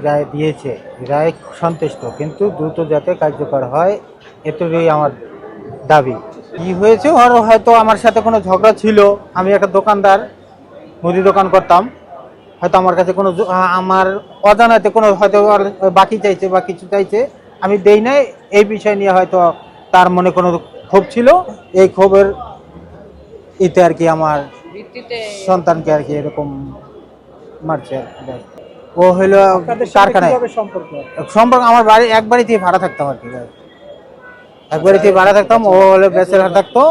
রায় দিয়েছে, রায় সন্তুষ্ট, কিন্তু দ্রুত যাতে কার্যকর হয় এতটাই আমার দাবি। কি হয়েছে, ওর হয়তো আমার সাথে কোনো ঝগড়া ছিল। আমি একটা দোকানদার, মুদি দোকান করতাম, হয়তো আমার কাছে কোনো আমার অজানাতে কোনো হয়তো বাকি চাইছে বা কিছু চাইছে, আমি দেই নাই। এই বিষয় নিয়ে হয়তো তার মনে কোনো ক্ষোভ ছিল। এই ক্ষোভের এতে আর কি আমার সন্তানকে আর কি এরকম মারছে আর কি। ও হইলো কারখানায় সম্পর্ক, আমার বাড়ি এক বাড়িতেই ভাড়া থাকতাম আর কি, এক বাড়িতেই ভাড়া থাকতাম। ও হলো ব্যাচেলার থাকতো,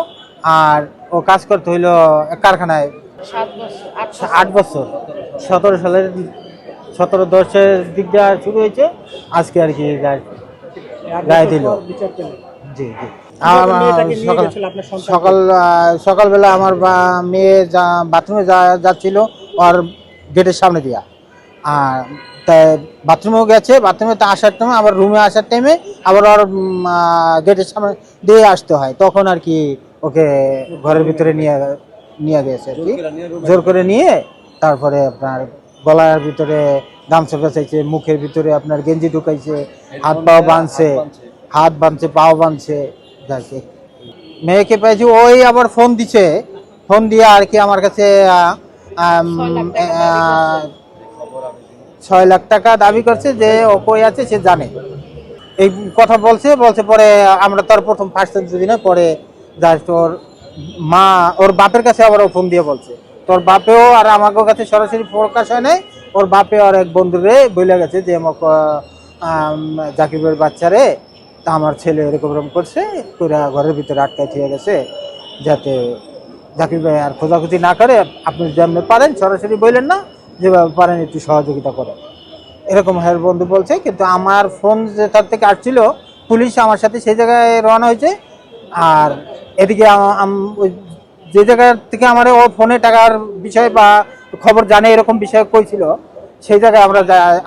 আর ও কাজ করতে হইলো কারখানায় 8 বছর। 17 সালের 17-10-এর দিক দিয়ে শুরু হয়েছে, আজকে আর কি গায়ে দিল। জি জি। সকালবেলা আমার মেয়ে বাথরুমে যাচ্ছিল ওর গেটের সামনে দিয়া, আর তাই বাথরুমেও গেছে, বাথরুমে তো আসার টাইমে আবার রুমে আসার টাইমে আবার ওর গেটের সামনে দিয়ে আসতে হয়, তখন আর কি ওকে ঘরের ভিতরে নিয়ে গেছে আর কি, জোর করে নিয়ে। তারপরে আপনার গলার ভিতরে গামছা পেঁচাইছে, মুখের ভিতরে আপনার গেঞ্জি ঢুকাইছে, হাত বাঁধছে, পাও বাঁধছে। যাকে মেয়েকে পেয়েছি, ওই আবার ফোন দিছে, ফোন দিয়ে আর কি আমার কাছে 6 লাখ টাকা দাবি করছে, যে ও কই আছে সে জানে, এই কথা বলছে। পরে আমরা তো আর প্রথম ফার্স্ট দিনে পরে জাস্ট ওর মা ওর বাপের কাছে আবার ও ফোন দিয়ে বলছে, তোর বাপেও আর আমাকে কাছে সরাসরি প্রকাশ হয় নাই, ওর বাপে আর এক বন্ধুরে বলে গেছে যে জাকিবের বাচ্চারে তা আমার ছেলে এরকম করছে, ঘরের ভিতরে আটকায় দিয়ে গেছে, যাতে জাকির ভাই আর খোঁজাখুঁজি না করে, আপনি যেমনি পারেন সরাসরি বললেন না, যেভাবে পারেন একটু সহযোগিতা করেন, এরকম হ্যাঁ বন্ধু বলছে। কিন্তু আমার ফোন যেটার থেকে আসছিল, পুলিশ আমার সাথে সেই জায়গায় রওনা হয়েছে, আর এদিকে যে জায়গা থেকে আমার ও ফোনে টাকার বিষয় বা খবর জানে এরকম বিষয় কইছিল, সেই জায়গায়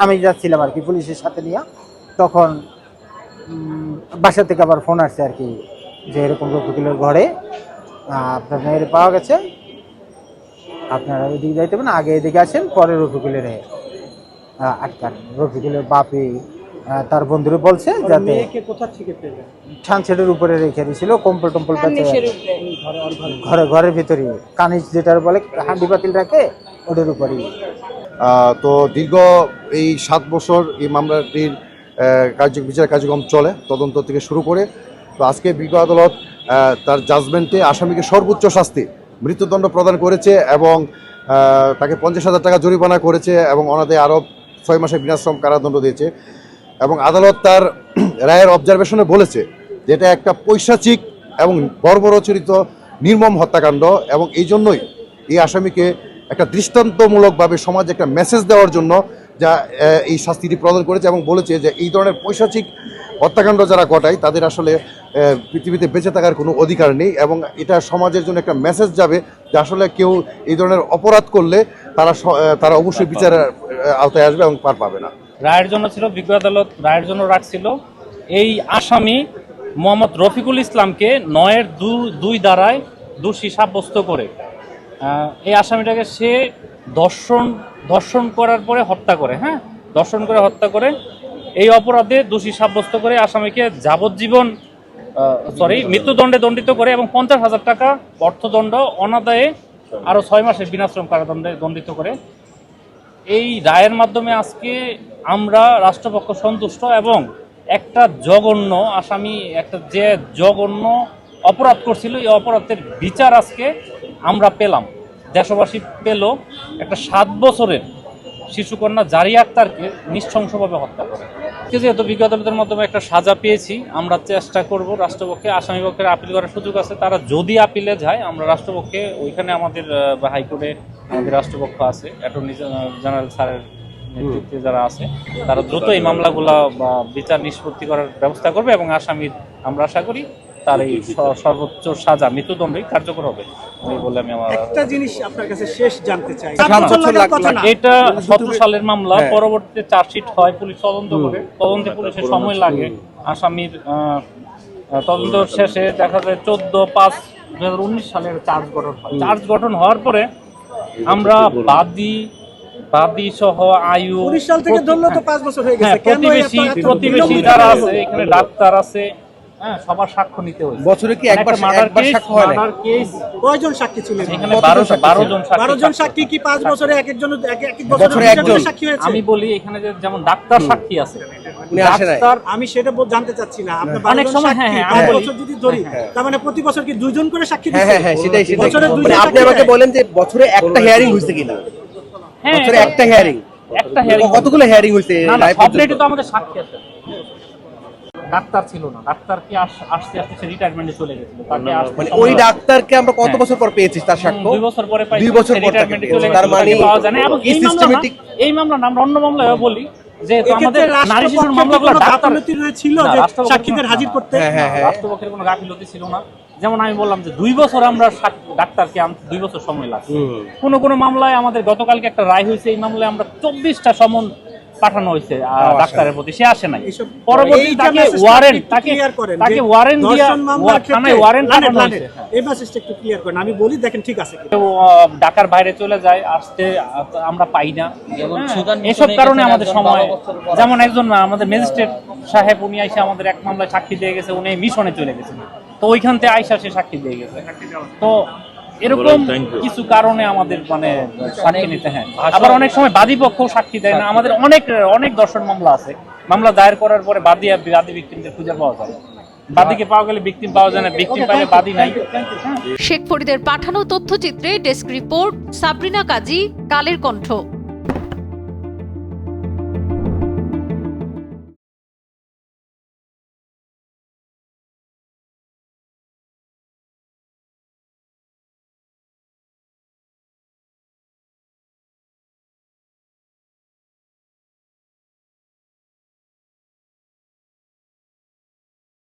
আমি যাচ্ছিলাম আর কি পুলিশের সাথে নিয়ে। তখন বাসা থেকে আবার ফোন আসছে আর কি, যে এরকম রফিকুলের ঘরে আপনার মেয়ের পাওয়া গেছে, আপনারা ওইদিকে যাইতে পারেন, আগে এদিকে আসেন, পরে রফিকুলের আটকান। রফিকুলের বাপি তার বন্ধুরে বলছে যাতে ছানছেটের উপরে রেখে দিয়েছিল, কম্পল টম্পল ঘরের ভিতরে কানিজ যেটার বলে হাঁডি পাতিল রাখে, ওটার উপরেই। তো দীর্ঘ এই 7 বছর এই মামলাটির বিচার কার্যক্রম চলে, তদন্ত থেকে শুরু করে। তো আজকে বিজ্ঞ আদালত তার জাজমেন্টে আসামিকে সর্বোচ্চ শাস্তি মৃত্যুদণ্ড প্রদান করেছে, এবং তাকে 50,000 টাকা জরিমানা করেছে, এবং অনাদে আরও 6 মাসের বিনাশ্রম কারাদণ্ড দিয়েছে। এবং আদালত তার রায়ের অবজারভেশনে বলেছে যে এটা একটা পৈশাচিক এবং বর্বরচরিত নির্মম হত্যাকাণ্ড, এবং এই জন্যই এই আসামিকে একটা দৃষ্টান্তমূলকভাবে সমাজে একটা মেসেজ দেওয়ার জন্য যা এই শাস্তিটি প্রদান করেছে, এবং বলেছে যে এই ধরনের পৈশাচিক হত্যাকাণ্ড যারা ঘটায় তাদের আসলে পৃথিবীতে বেঁচে থাকার কোনো অধিকার নেই, এবং এটা সমাজের জন্য একটা মেসেজ যাবে যে আসলে কেউ এই ধরনের অপরাধ করলে তারা অবশ্যই বিচারের আওতায় আসবে এবং পার পাবে না। রায়ের জন্য ছিল, বিজ্ঞ আদালত রায়ের জন্য রাখছিল এই আসামি মোহাম্মদ রফিকুল ইসলামকে 9-2 ধারায় দোষী সাব্যস্ত করে। এই আসামিটাকে সে দর্শন করার পরে হত্যা করে, দর্শন করে হত্যা করে, এই অপরাধে দোষী সাব্যস্ত করে আসামিকে যাবজ্জীবন মৃত্যুদণ্ডে দণ্ডিত করে, এবং 50,000 টাকা অর্থদণ্ড, অনাদায়ে আরও 6 মাসের বিনাশ্রম কারাদণ্ডে দণ্ডিত করে। এই রায়ের মাধ্যমে আজকে আমরা রাষ্ট্রপক্ষ সন্তুষ্ট, এবং একটা জঘন্য আসামি, একটা যে জঘন্য অপরাধ করছিল, এই অপরাধের বিচার আজকে আমরা পেলাম, দেশবাসী পেল। একটা 7 বছরের শিশুকন্যা জারিয়া আক্তারকে নৃশংসভাবে হত্যা করে। যেহেতু বিজ্ঞ আদালতের মাধ্যমে একটা সাজা পেয়েছি, আমরা চেষ্টা করব রাষ্ট্রপক্ষে, আসামি পক্ষের আপিল করার সুযোগ আছে, তারা যদি আপিলে যায় আমরা রাষ্ট্রপক্ষে, ওইখানে আমাদের হাইকোর্টে আমাদের রাষ্ট্রপক্ষ আছে, অ্যাটর্নি জেনারেল স্যারের নেতৃত্বে যারা আছে, তারা দ্রুত এই মামলাগুলো বিচার নিষ্পত্তি করার ব্যবস্থা করবে, এবং আসামির আমরা আশা করি তার এই সর্বোচ্চ সাজা মৃত্যুদণ্ডই কার্যকর হবে বলে আমি আমার একটা জিনিস আপনার কাছে শেষ জানতে চাই। এটা 17 সালের মামলা, পরবর্তীতে চার্জশিট হয়, পুলিশ তদন্ত করে, তদন্তে পুলিশের সময় লাগে, আসামির তদন্ত শেষে দেখা যায় 14/5/2019 সালের চার্জ গঠন হয়। চার্জ গঠন হওয়ার পরে আমরা বাদী বাদী সহ আয়ু 19 সাল থেকে ধরলে তো 5 বছর হয়ে হ্যাঁ, গেছে কেন প্রতিবেশী যারা আছে এখানে ডাক্তার আছে, হ্যাঁ, সবার সাক্ষ্য নিতে হয়েছে। বছরে কি একবার সাক্ষ্য হয় না? মার্ডার কেস কয়জন সাক্ষী ছিলেন? এখানে 12 জন 12 জন সাক্ষী কি 5 বছরে এক একজন এক বছরে একজন সাক্ষী হয়েছে? আমি বলি এখানে যে যেমন ডাক্তার সাক্ষী আছে, উনি আসে নাই। ডাক্তার আমি সেটা জানতে চাচ্ছি না। আপনি অনেক 12 জন সময়, সাক্ষী, হ্যাঁ, 5 আমি বলি। বছর যদি ধরি, তার মানে প্রতি বছর কি 2 জন করে সাক্ষী হ্যাঁ দিচ্ছে? হ্যাঁ হ্যাঁ, সেটাই সেটাই। বছরে দুইজন মানে আপনি সাক্ষী আমাকে দেয়। বলেন যে বছরে একটা হিয়ারিং হয়েছে কিনা? হ্যাঁ, বছরে এটা- একটা হিয়ারিং, একটা hearing কতগুলো হিয়ারিং হয়েছে? না না, রায় সব পর্যন্ত? রেটে তো আমাদের সাক্ষী আছে। ডাক্তার ছিল না, ডাক্তার কি আসতে আসতে সে রিটায়ারমেন্টে চলে গেছিল, তাকে আসতে মানে সময় ওই লাগে। ডাক্তারকে আমরা কত হ্যাঁ। বছর পর পেয়েছি তার সাক্ষ্য? 2 বছর পরে পাইছি, 2 বছর সে পর তাকে রিটায়ারমেন্টে পেয়েছি। চলে তার গেছিল, মানে তাকে পাওয়া যায় না। এবং এই এই মামলা না, systematic- এই মামলা না, আমরা অন্য মামলায় বলি যে তো এক্ষেত্রে আমাদের নারী শিশুর রাষ্ট্রপক্ষের মামলাগুলো কোনো ডাক্তার গাফিলতি ছিল না, যে রাষ্ট্রপক্ষের সাক্ষীদের কোনো- হাজির করতে? হ্যাঁ, হ্যাঁ, হ্যাঁ। রাষ্ট্রপক্ষের কোনো গাফিলতি ছিল না। যেমন আমি বললাম যে 2 বছর আমরা ডাক্তারকে আনতে 2 বছর সময় লাগছে। কোন মামলায় আমাদের গতকালকে একটা রায় হয়েছে, এই মামলায় আমরা 24টা সমন পাঠানো হয়েছে ডাক্তারের প্রতি, সে আসে নাই। এইসব- পরবর্তী এইটা তাকে message টা ওয়ারেন্ট একটু তাকে clear করেন যে তাকে ওয়ারেন্ট দিয়া ধর্ষণ মামলার থানায় ক্ষেত্রে- ওয়ারেন্ট লানেট, পাঠানো লানেট। হয়েছে। হ্যাঁ। এই মেসেজটা একটু ক্লিয়ার করেন, আমি বলি দেখেন ঠিক আছে কিনা। কেউ ঢাকার বাইরে চলে যায়, আসতে আমরা পাই না। হ্যাঁ, এসব কারণে আমাদের সময়, যেমন একজন আমাদের ম্যাজিস্ট্রেট সাহেব, উনি আইসা আমাদের এক মামলায় সাক্ষী দিয়ে গেছে, উনি মিশনে চলে গেছেন, তো ওইখান থেকে আইসা সে সাক্ষী দিয়ে গেছে। তো এরকম কিছু কারণে আমাদের মানে সাক্ষী নিতে, হ্যাঁ। আবার অনেক সময় বাদী পক্ষ সাক্ষী দেয় না। আমাদের অনেক দর্শন মামলা আছে, মামলা দায়ের করার পরে বাদী ভিকটিমদের খুঁজে পাওয়া যায় না। বাদীকে পাওয়া গেলে ভিকটিম পাওয়া যায় না, ভিকটিম পাইলে বাদী নাই। শেখ ফরিদের পাঠানো তথ্যচিত্রে ডেস্ক রিপোর্ট সাবরিনা কাজী, কালের কণ্ঠ।